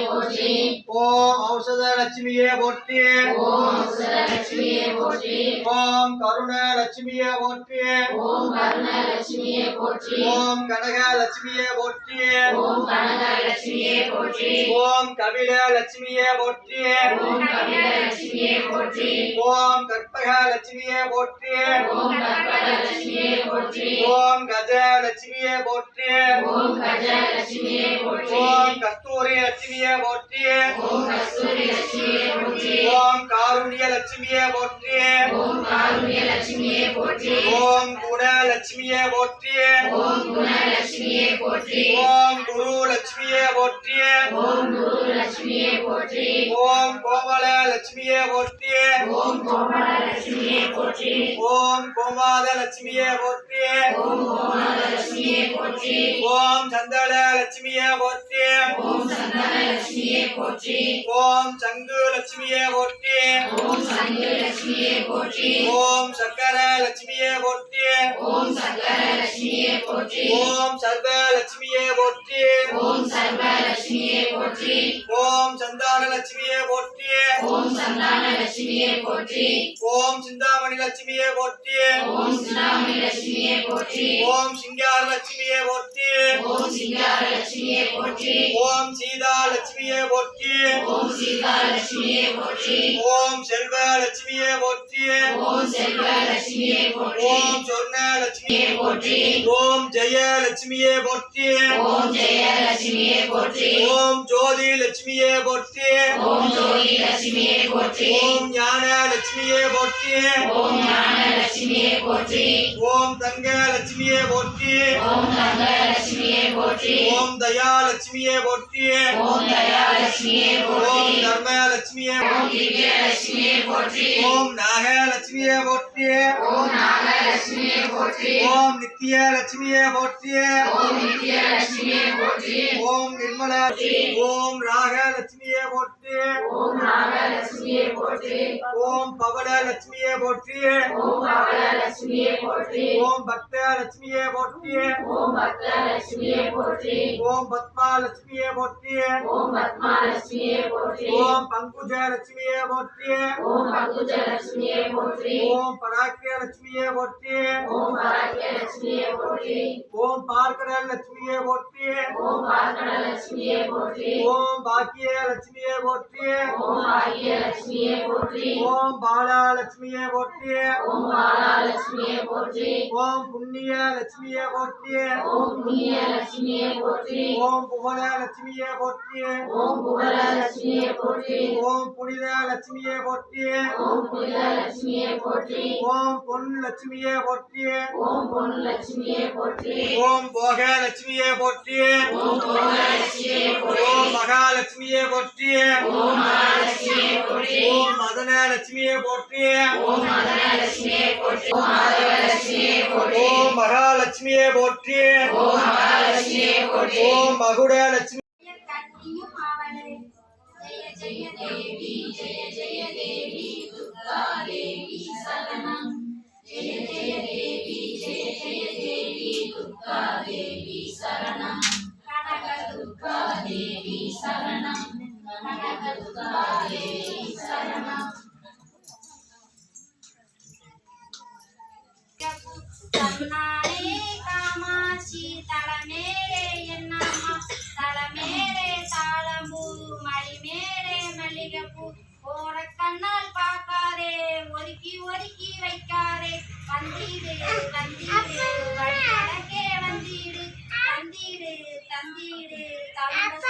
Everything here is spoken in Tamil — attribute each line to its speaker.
Speaker 1: போற்றி ஓம் ஔஷத லட்சுமியே போற்றி ஓம் கருண லட்சுமியே போற்றி ஓம் கனக லட்சுமியே போற்றி ஓம் கபில லட்சுமியே போற்றி ஓம் கற்பக லட்சுமியே போற்றி ஓம் கஜ லட்சுமியே போற்றி ஓம் கஸ்தூரி லட்சுமியே போற்றி ஓம் காருண்ய லட்சுமியே போற்றி ஓம் குண லட்சுமியே போற்றி ஓம் குரு லட்சுமியே போற்றி ஓம் கோமல லட்சுமியே போற்றி ஓம் கோமாத லட்சுமியே போற்றி ஓம் சந்தன லட்சுமியே போற்றி ஓம் சங்கு லட்சுமியே போற்றி ஓம் சக்கர லட்சுமியே போற்றி ஓம் சர்வ லட்சுமியே போற்றி ஓம் சந்தான லட்சுமியே போற்றி ஓம் சிந்தாமணி லட்சுமியே போற்றி ஓம் சிங்கார லட்சுமியே போற்றி ஓம் சீதா லட்சுமியே போற்றி ஓம் செல்வ லட்சுமியே போற்றி ஓம் சொர்ண லட்சுமியே போற்றி ஓம் ஜெய லட்சுமியே போற்றி ஓம் ஜோதி லட்சுமியே போற்றி ஓம் ஞான லட்சுமியே போற்றி ஓம் தங்க லட்சுமியே போற்றி ஓம் தயா லட்சுமியே போற்றி ஓம் தர்ம லட்சுமியே ஓம் நாக லட்சுமியே போற்றி ஓம் நித்திய லட்சுமியே போற்றி ஓம் நிர்மல ஓம் ராக லட்சுமியே போற்றி ஓம் பவள லட்சுமியே போற்றி ஓம் பக்த லட்சுமியே போற்றி ஓம் பத்மா லட்சுமியே போற்றி ஓம் பங்குஜ லட்சுமியே போற்றி ஓம் பராக்கிய லட்சுமியே போற்றி ஓம் பார்க்கட லட்சுமியே போற்றி ஓம் பாக்கிய லட்சுமியே போற்றி ஓம் பாலா லட்சுமியே போற்றி ஓம் புண்ணிய லட்சுமியே போற்றி ஓம் புவன லட்சுமியே போற்றி ஓம் புனித லட்சுமியே போற்றி ஓம் பொன் லட்சுமியே போற்றி ஓம் போக லட்சுமியே போற்றி ஓம் மகாலட்சுமியே போற்றி ஓம் மதன லட்சுமியே போற்றி ஓம் மகாலட்சுமியே போற்றி ஓம் மகுட லட்சுமி
Speaker 2: जय देवी दुर्गा देवी शरणं जय देवी दुर्गा देवी शरणं कनक दुर्गा देवी शरणं कनक दुर्गा देवी शरणं तन्नारे कामाक्षी तलमेरे एन्नम्मा तलमेरे ताळंबू मलिमेरे मल्लिगेपू ओर कन्नाल पाकारे ओरुकी ओरुकी வைக்காரே வந்திடு வந்திடு வடக்கே வந்திடு தந்திடு தந்திடு தந்த